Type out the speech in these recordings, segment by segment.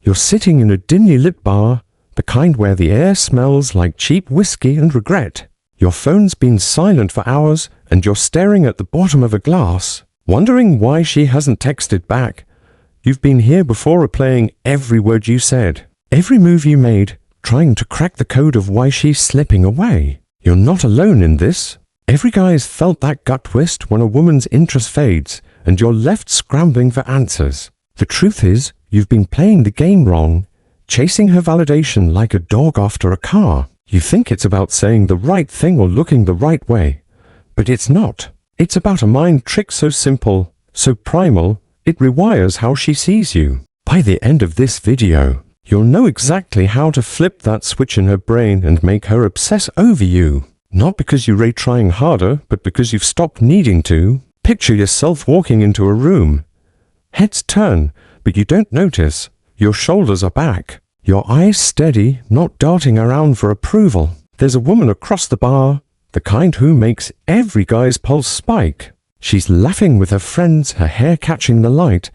You're sitting in a dimly lit bar, the kind where the air smells like cheap whiskey and regret. Your phone's been silent for hours, and you're staring at the bottom of a glass, wondering why she hasn't texted back. You've been here before replaying every word you said, every move you made, trying to crack the code of why she's slipping away. You're not alone in this. Every guy's felt that gut twist when a woman's interest fades, and you're left scrambling for answers. The truth is, you've been playing the game wrong, chasing her validation like a dog after a car. You think it's about saying the right thing or looking the right way, but it's not. It's about a mind trick so simple, so primal, it rewires how she sees you. By the end of this video, you'll know exactly how to flip that switch in her brain and make her obsess over you. Not because you're trying harder, but because you've stopped needing to. Picture yourself walking into a room. Heads turn, but you don't notice. Your shoulders are back. Your eyes steady, not darting around for approval. There's a woman across the bar, the kind who makes every guy's pulse spike. She's laughing with her friends, her hair catching the light,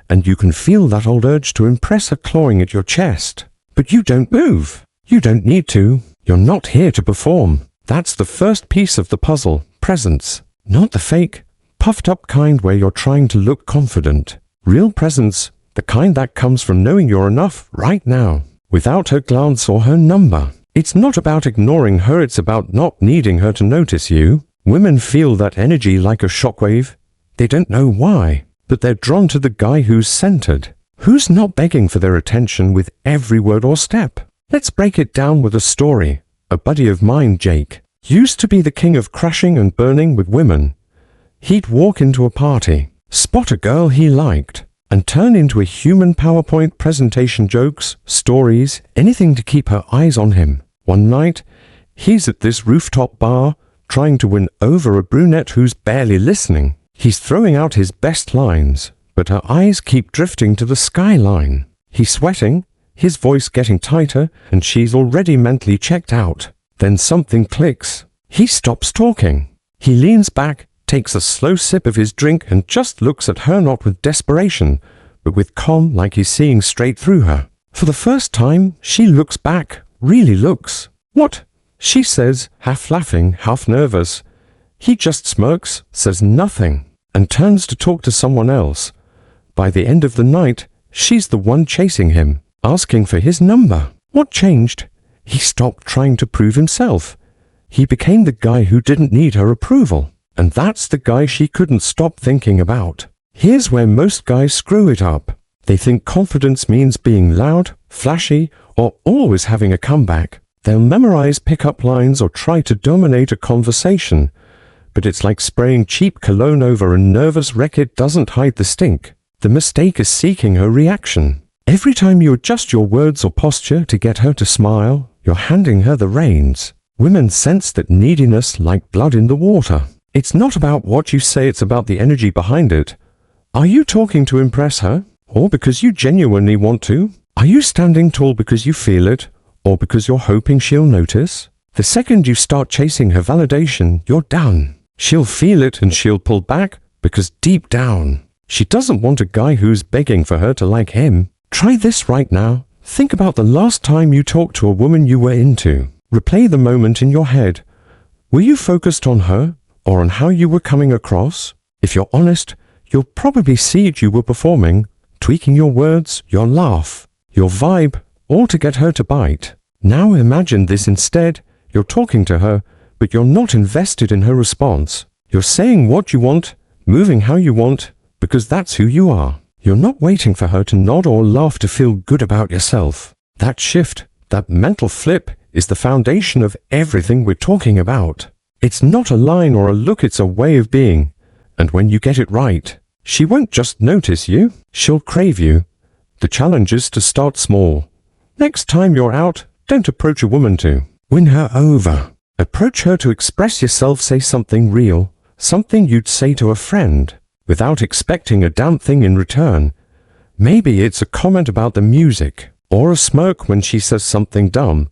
and you can feel that old urge to impress her clawing at your chest. But you don't move. You don't need to. You're not here to perform. That's the first piece of the puzzle, presence. Not the fake, puffed up kind where you're trying to look confident. Real presence, the kind that comes from knowing you're enough right now, without her glance or her number. It's not about ignoring her, it's about not needing her to notice you. Women feel that energy like a shockwave. They don't know why, but they're drawn to the guy who's centered, who's not begging for their attention with every word or step. Let's break it down with a story. A buddy of mine, Jake, used to be the king of crashing and burning with women. He'd walk into a party, spot a girl he liked, and turn into a human PowerPoint presentation, jokes, stories, anything to keep her eyes on him. One night, he's at this rooftop bar, trying to win over a brunette who's barely listening. He's throwing out his best lines, but her eyes keep drifting to the skyline. He's sweating, his voice getting tighter, and she's already mentally checked out. Then something clicks. He stops talking. He leans back, takes a slow sip of his drink, and just looks at her, not with desperation, but with calm, like he's seeing straight through her. For the first time, she looks back, really looks. "What?" she says, half laughing, half nervous. He just smirks, says nothing, and turns to talk to someone else. By the end of the night, she's the one chasing him, asking for his number. What changed? He stopped trying to prove himself. He became the guy who didn't need her approval. And that's the guy she couldn't stop thinking about. Here's where most guys screw it up. They think confidence means being loud, flashy, or always having a comeback. They'll memorize pickup lines or try to dominate a conversation. But it's like spraying cheap cologne over a nervous wreck. It doesn't hide the stink. The mistake is seeking her reaction. Every time you adjust your words or posture to get her to smile, you're handing her the reins. Women sense that neediness like blood in the water. It's not about what you say, it's about the energy behind it. Are you talking to impress her, or because you genuinely want to? Are you standing tall because you feel it, or because you're hoping she'll notice? The second you start chasing her validation, you're done. She'll feel it and she'll pull back, because deep down, she doesn't want a guy who's begging for her to like him. Try this right now. Think about the last time you talked to a woman you were into. Replay the moment in your head. Were you focused on her, or on how you were coming across? If you're honest, you'll probably see it you were performing, tweaking your words, your laugh, your vibe, all to get her to bite. Now imagine this instead. You're talking to her, but you're not invested in her response. You're saying what you want, moving how you want, because that's who you are. You're not waiting for her to nod or laugh to feel good about yourself. That shift, that mental flip, is the foundation of everything we're talking about. It's not a line or a look, it's a way of being. And when you get it right, she won't just notice you, she'll crave you. The challenge is to start small. Next time you're out, don't approach a woman to win her over. Approach her to express yourself, say something real, something you'd say to a friend, without expecting a damn thing in return. Maybe it's a comment about the music, or a smirk when she says something dumb.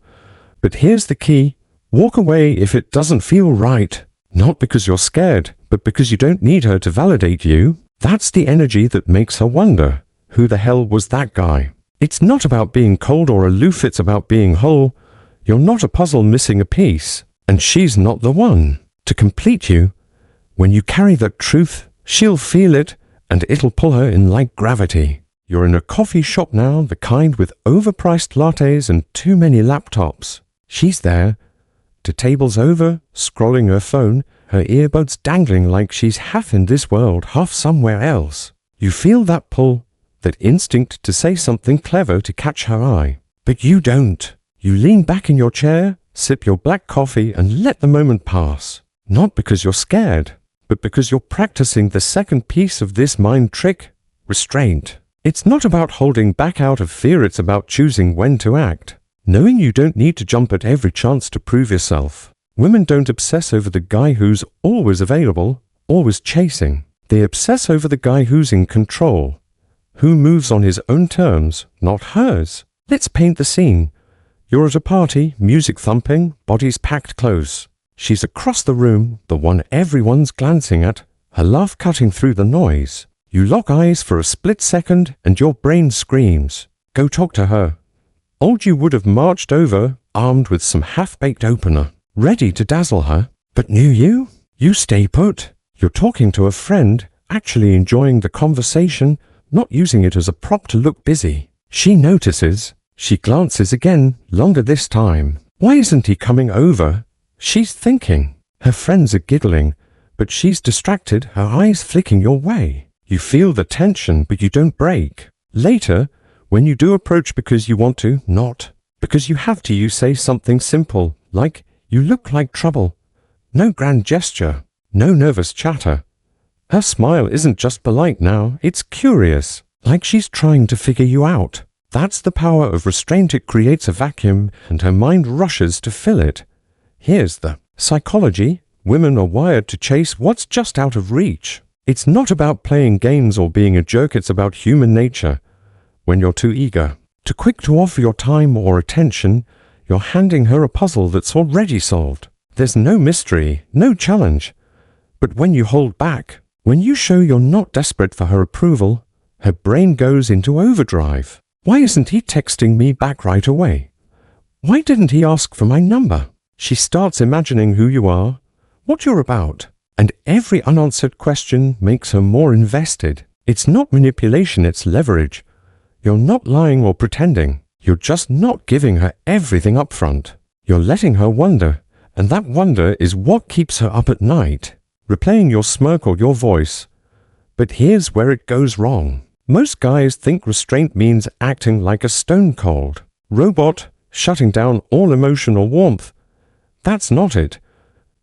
But here's the key. Walk away if it doesn't feel right. Not because you're scared, but because you don't need her to validate you. That's the energy that makes her wonder, who the hell was that guy? It's not about being cold or aloof, it's about being whole. You're not a puzzle missing a piece, and she's not the one to complete you. When you carry that truth, she'll feel it, and it'll pull her in like gravity. You're in a coffee shop now, the kind with overpriced lattes and too many laptops. She's there, the table's over, scrolling her phone, her earbuds dangling like she's half in this world, half somewhere else. You feel that pull, that instinct to say something clever to catch her eye. But you don't. You lean back in your chair, sip your black coffee, and let the moment pass. Not because you're scared, but because you're practicing the second piece of this mind trick, restraint. It's not about holding back out of fear, it's about choosing when to act. Knowing you don't need to jump at every chance to prove yourself. Women don't obsess over the guy who's always available, always chasing. They obsess over the guy who's in control, who moves on his own terms, not hers. Let's paint the scene. You're at a party, music thumping, bodies packed close. She's across the room, the one everyone's glancing at, her laugh cutting through the noise. You lock eyes for a split second and your brain screams. Go talk to her. Old you would have marched over, armed with some half-baked opener, ready to dazzle her. But new you? You stay put. You're talking to a friend, actually enjoying the conversation, not using it as a prop to look busy. She notices. She glances again, longer this time. Why isn't he coming over? She's thinking. Her friends are giggling, but she's distracted, her eyes flicking your way. You feel the tension, but you don't break. Later, when you do approach because you want to, not because you have to, you say something simple, like, "You look like trouble." No grand gesture, no nervous chatter. Her smile isn't just polite now, it's curious, like she's trying to figure you out. That's the power of restraint. It creates a vacuum, and her mind rushes to fill it. Here's the psychology. Women are wired to chase what's just out of reach. It's not about playing games or being a jerk, it's about human nature. When you're too eager, too quick to offer your time or attention, you're handing her a puzzle that's already solved. There's no mystery, no challenge. But when you hold back, when you show you're not desperate for her approval, her brain goes into overdrive. Why isn't he texting me back right away? Why didn't he ask for my number? She starts imagining who you are, what you're about, and every unanswered question makes her more invested. It's not manipulation, it's leverage. You're not lying or pretending. You're just not giving her everything up front. You're letting her wonder, and that wonder is what keeps her up at night, replaying your smirk or your voice. But here's where it goes wrong. Most guys think restraint means acting like a stone-cold robot, shutting down all emotional warmth. That's not it.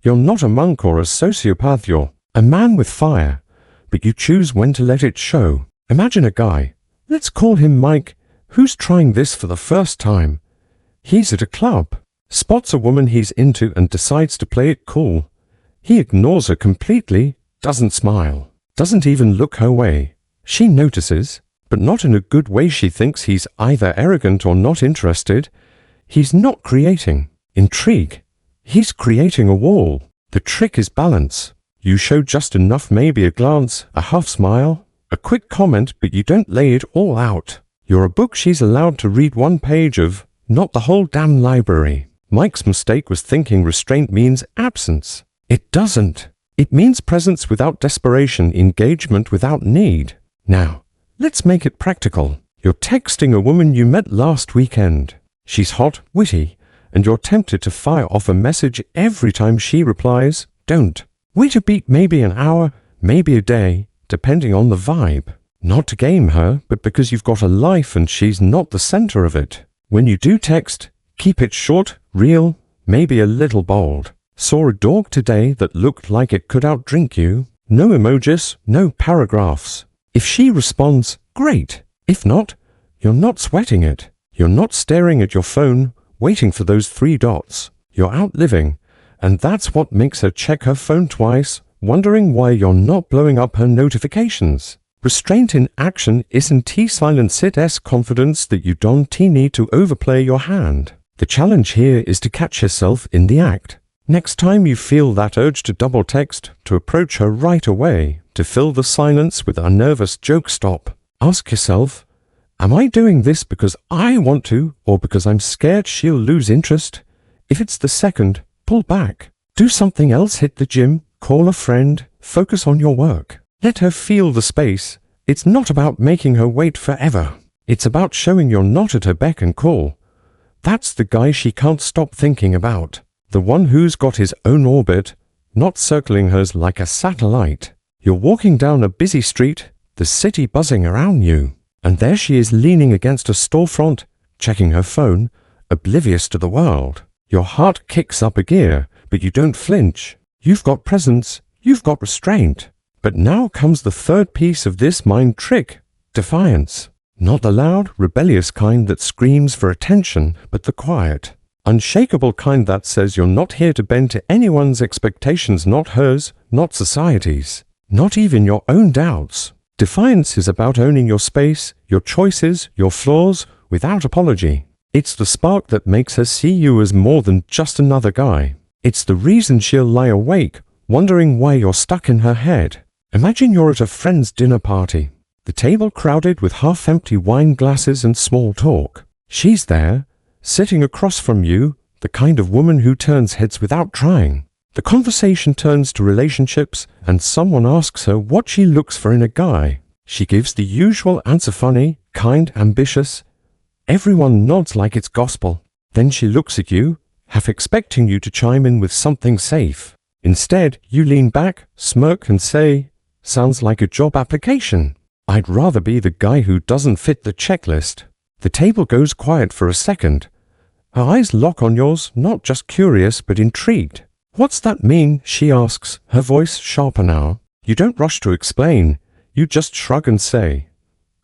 You're not a monk or a sociopath, you're a man with fire, but you choose when to let it show. Imagine a guy, let's call him Mike, who's trying this for the first time. He's at a club, spots a woman he's into and decides to play it cool. He ignores her completely, doesn't smile, doesn't even look her way. She notices, but not in a good way. She thinks he's either arrogant or not interested. He's not creating intrigue. He's creating a wall. The trick is balance. You show just enough, maybe a glance, a half smile, a quick comment, but you don't lay it all out. You're a book she's allowed to read one page of, not the whole damn library. Mike's mistake was thinking restraint means absence. It doesn't. It means presence without desperation, engagement without need. Now, let's make it practical. You're texting a woman you met last weekend. She's hot, witty, and you're tempted to fire off a message every time she replies. Don't. Wait a beat, maybe an hour, maybe a day, depending on the vibe. Not to game her, but because you've got a life and she's not the center of it. When you do text, keep it short, real, maybe a little bold. Saw a dog today that looked like it could outdrink you. No emojis, no paragraphs. If she responds, great. If not, you're not sweating it. You're not staring at your phone, waiting for those 3 dots. You're out living, and that's what makes her check her phone twice, wondering why you're not blowing up her notifications. Restraint in action isn't T-silent sit-s confidence that you don't need to overplay your hand. The challenge here is to catch yourself in the act. Next time you feel that urge to double text, to approach her right away, to fill the silence with a nervous joke, stop. Ask yourself, Am I doing this because I want to, or because I'm scared she'll lose interest? If it's the second, pull back. Do something else, hit the gym, call a friend, focus on your work. Let her feel the space. It's not about making her wait forever. It's about showing you're not at her beck and call. That's the guy she can't stop thinking about. The one who's got his own orbit, not circling hers like a satellite. You're walking down a busy street, the city buzzing around you, and there she is leaning against a storefront, checking her phone, oblivious to the world. Your heart kicks up a gear, but you don't flinch. You've got presence, you've got restraint. But now comes the third piece of this mind trick, defiance. Not the loud, rebellious kind that screams for attention, but the quiet, unshakable kind that says you're not here to bend to anyone's expectations, not hers, not society's, not even your own doubts. Defiance is about owning your space, your choices, your flaws, without apology. It's the spark that makes her see you as more than just another guy. It's the reason she'll lie awake, wondering why you're stuck in her head. Imagine you're at a friend's dinner party. The table crowded with half-empty wine glasses and small talk. She's there, sitting across from you, the kind of woman who turns heads without trying. The conversation turns to relationships, and someone asks her what she looks for in a guy. She gives the usual answer: funny, kind, ambitious. Everyone nods like it's gospel. Then she looks at you, half expecting you to chime in with something safe. Instead, you lean back, smirk, and say, "Sounds like a job application. I'd rather be the guy who doesn't fit the checklist." The table goes quiet for a second. Her eyes lock on yours, not just curious, but intrigued. "What's that mean?" she asks, her voice sharper now. You don't rush to explain. You just shrug and say,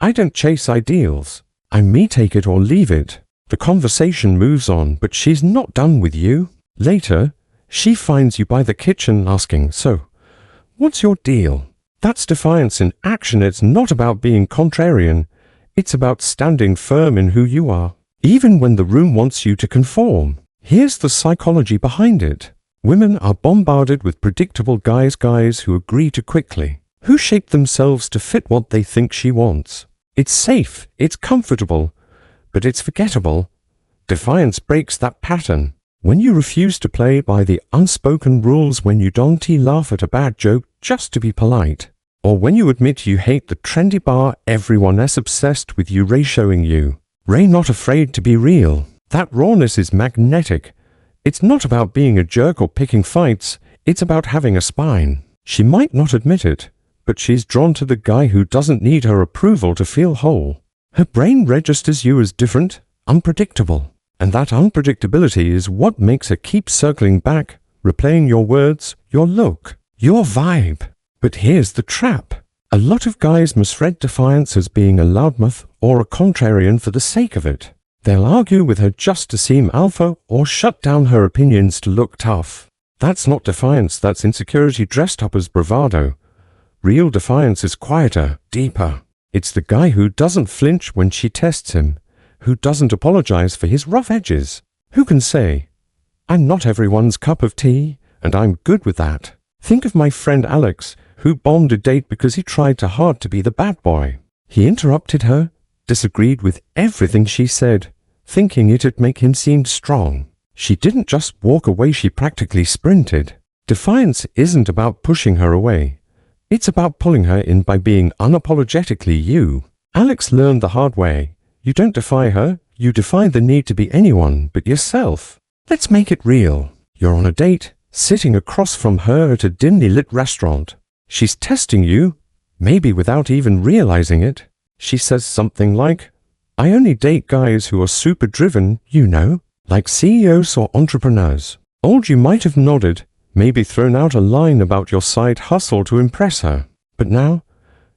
"I don't chase ideals. I'm me, take it or leave it." The conversation moves on, but she's not done with you. Later, she finds you by the kitchen asking, "So, what's your deal?" That's defiance in action. It's not about being contrarian. It's about standing firm in who you are, even when the room wants you to conform. Here's the psychology behind it. Women are bombarded with predictable guys who agree too quickly, who shape themselves to fit what they think she wants. It's safe, it's comfortable, but it's forgettable. Defiance breaks that pattern. When you refuse to play by the unspoken rules, when you don't laugh at a bad joke just to be polite, or when you admit you hate the trendy bar everyone is obsessed with you ratioing you. Ray not afraid to be real. That rawness is magnetic. It's not about being a jerk or picking fights, it's about having a spine. She might not admit it, but she's drawn to the guy who doesn't need her approval to feel whole. Her brain registers you as different, unpredictable. And that unpredictability is what makes her keep circling back, replaying your words, your look, your vibe. But here's the trap. A lot of guys misread defiance as being a loudmouth or a contrarian for the sake of it. They'll argue with her just to seem alpha or shut down her opinions to look tough. That's not defiance, that's insecurity dressed up as bravado. Real defiance is quieter, deeper. It's the guy who doesn't flinch when she tests him, who doesn't apologize for his rough edges, who can say, "I'm not everyone's cup of tea, and I'm good with that." Think of my friend Alex, who bombed a date because he tried too hard to be the bad boy. He interrupted her, disagreed with everything she said, thinking it'd make him seem strong. She didn't just walk away, she practically sprinted. Defiance isn't about pushing her away. It's about pulling her in by being unapologetically you. Alex learned the hard way. You don't defy her, you defy the need to be anyone but yourself. Let's make it real. You're on a date, sitting across from her at a dimly lit restaurant. She's testing you, maybe without even realizing it. She says something like, "I only date guys who are super driven, you know, like CEOs or entrepreneurs." Old, you might have nodded, maybe thrown out a line about your side hustle to impress her. But now,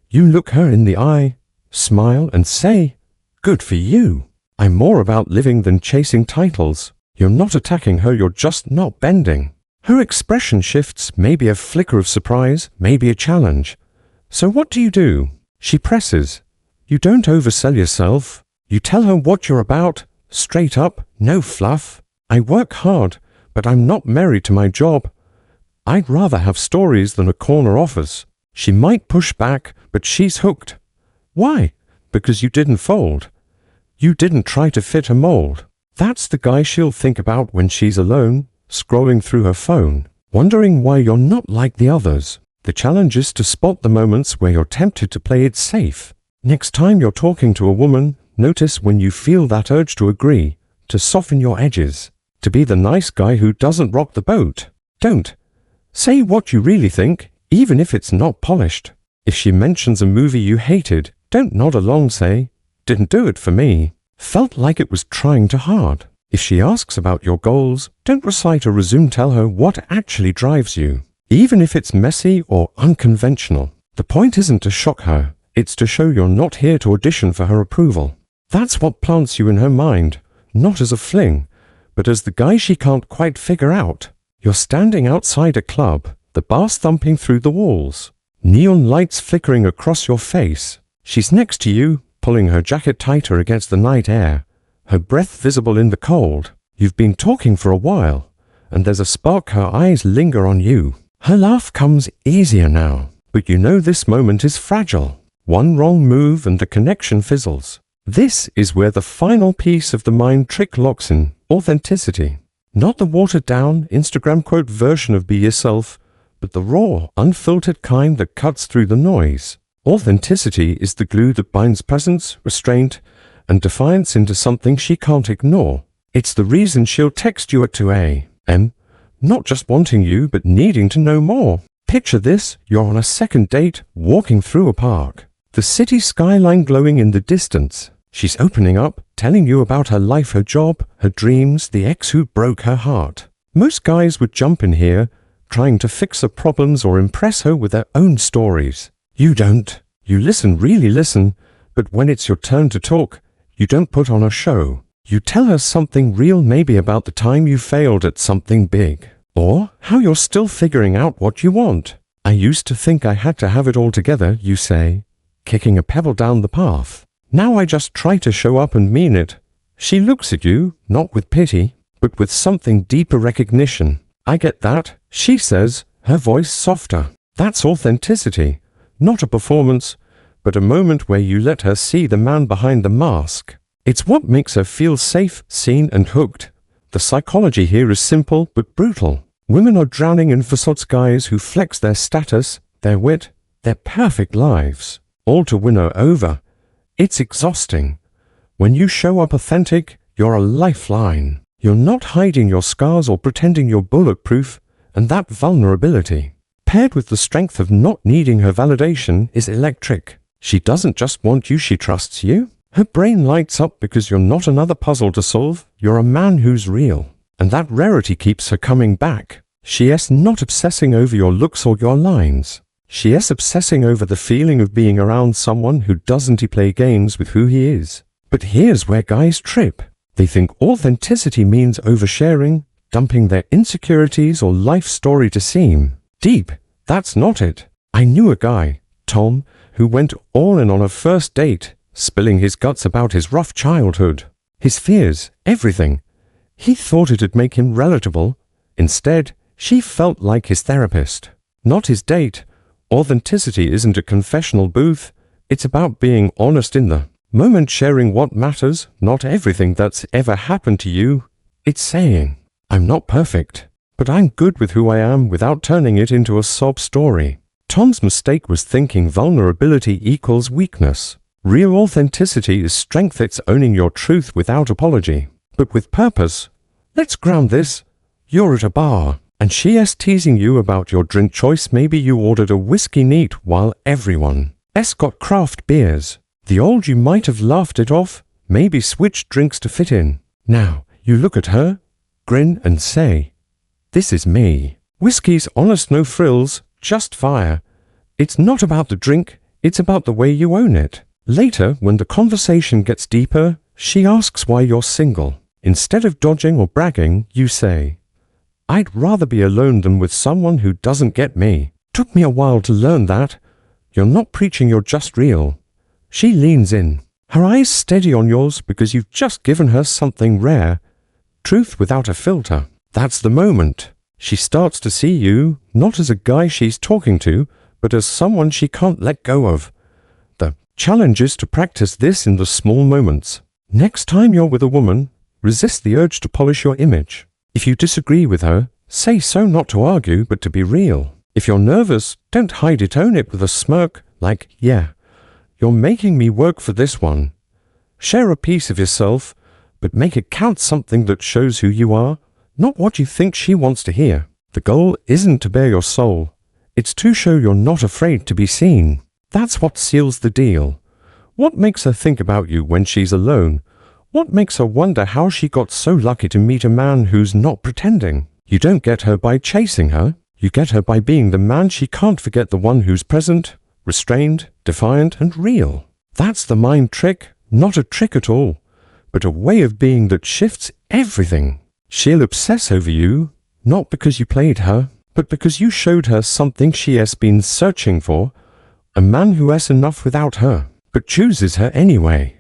you look her in the eye, smile and say, "Good for you. I'm more about living than chasing titles." You're not attacking her, you're just not bending. Her expression shifts, maybe a flicker of surprise, maybe a challenge. So what do? She presses. You don't oversell yourself. You tell her what you're about, straight up, no fluff. "I work hard, but I'm not married to my job. I'd rather have stories than a corner office." She might push back, but she's hooked. Why? because you didn't fold. You didn't try to fit a mold. That's the guy she'll think about when she's alone, scrolling through her phone, wondering why you're not like the others. The challenge is to spot the moments where you're tempted to play it safe. Next time you're talking to a woman, notice when you feel that urge to agree, to soften your edges, to be the nice guy who doesn't rock the boat. Don't. Say what you really think, even if it's not polished. If she mentions a movie you hated, don't nod along, say, "Didn't do it for me. Felt like it was trying too hard." If she asks about your goals, don't recite or resume, tell her what actually drives you, even if it's messy or unconventional. The point isn't to shock her, it's to show you're not here to audition for her approval. That's what plants you in her mind, not as a fling, but as the guy she can't quite figure out. You're standing outside a club, the bass thumping through the walls, neon lights flickering across your face. She's next to you, pulling her jacket tighter against the night air, her breath visible in the cold. You've been talking for a while, and there's a spark. Her eyes linger on you. Her laugh comes easier now, but you know this moment is fragile. One wrong move and the connection fizzles. This is where the final piece of the mind trick locks in: authenticity. Not the watered-down, Instagram quote version of be yourself, but the raw, unfiltered kind that cuts through the noise. Authenticity is the glue that binds presence, restraint, and defiance into something she can't ignore. It's the reason she'll text you at 2 a.m., not just wanting you, but needing to know more. Picture this: you're on a second date, walking through a park, the city skyline glowing in the distance. She's opening up, telling you about her life, her job, her dreams, the ex who broke her heart. Most guys would jump in here, trying to fix her problems or impress her with their own stories. You don't. You listen, really listen, but when it's your turn to talk, you don't put on a show. You tell her something real, maybe about the time you failed at something big, or how you're still figuring out what you want. I used to think I had to have it all together, you say, kicking a pebble down the path. Now I just try to show up and mean it. She looks at you, not with pity, but with something deeper: recognition. I get that, she says, her voice softer. That's authenticity, not a performance, but a moment where you let her see the man behind the mask. It's what makes her feel safe, seen, and hooked. The psychology here is simple but brutal. Women are drowning in facades, guys who flex their status, their wit, their perfect lives, all to win her over. It's exhausting. When you show up authentic, you're a lifeline. You're not hiding your scars or pretending you're bulletproof, and that vulnerability, paired with the strength of not needing her validation, is electric. She doesn't just want you, she trusts you. Her brain lights up because you're not another puzzle to solve, you're a man who's real. And that rarity keeps her coming back. She is not obsessing over your looks or your lines. She is obsessing over the feeling of being around someone who doesn't play games with who he is. But here's where guys trip. They think authenticity means oversharing, dumping their insecurities or life story to seem deep. That's not it. I knew a guy, Tom, who went all in on a first date, spilling his guts about his rough childhood, his fears, everything. He thought it'd make him relatable. Instead, she felt like his therapist, not his date. Authenticity isn't a confessional booth. It's about being honest in the moment, sharing what matters, not everything that's ever happened to you. It's saying, I'm not perfect, but I'm good with who I am without turning it into a sob story. Tom's mistake was thinking vulnerability equals weakness. Real authenticity is strength. It's owning your truth without apology, but with purpose. Let's ground this. You're at a bar, and she is teasing you about your drink choice. Maybe you ordered a whiskey neat while everyone else got craft beers. The old you might have laughed it off, maybe switched drinks to fit in. Now, you look at her, grin and say, this is me. Whiskey's honest, no frills, just fire. It's not about the drink, it's about the way you own it. Later, when the conversation gets deeper, she asks why you're single. Instead of dodging or bragging, you say, I'd rather be alone than with someone who doesn't get me. Took me a while to learn that. You're not preaching, you're just real. She leans in, her eyes steady on yours because you've just given her something rare. Truth without a filter. That's the moment. She starts to see you, not as a guy she's talking to, but as someone she can't let go of. The Challenge is to practice this in the small moments. Next time you're with a woman, resist the urge to polish your image. If you disagree with her, say so not to argue, but to be real. If you're nervous, don't hide it, own it with a smirk, like, yeah, you're making me work for this one. Share a piece of yourself, but make it count, something that shows who you are, not what you think she wants to hear. The goal isn't to bare your soul. It's to show you're not afraid to be seen. That's what seals the deal. What makes her think about you when she's alone? What makes her wonder how she got so lucky to meet a man who's not pretending? You don't get her by chasing her. You get her by being the man she can't forget, the one who's present, restrained, defiant, and real. That's the mind trick, not a trick at all, but a way of being that shifts everything. She'll obsess over you, not because you played her, but because you showed her something she has been searching for, a man who has enough without her, but chooses her anyway.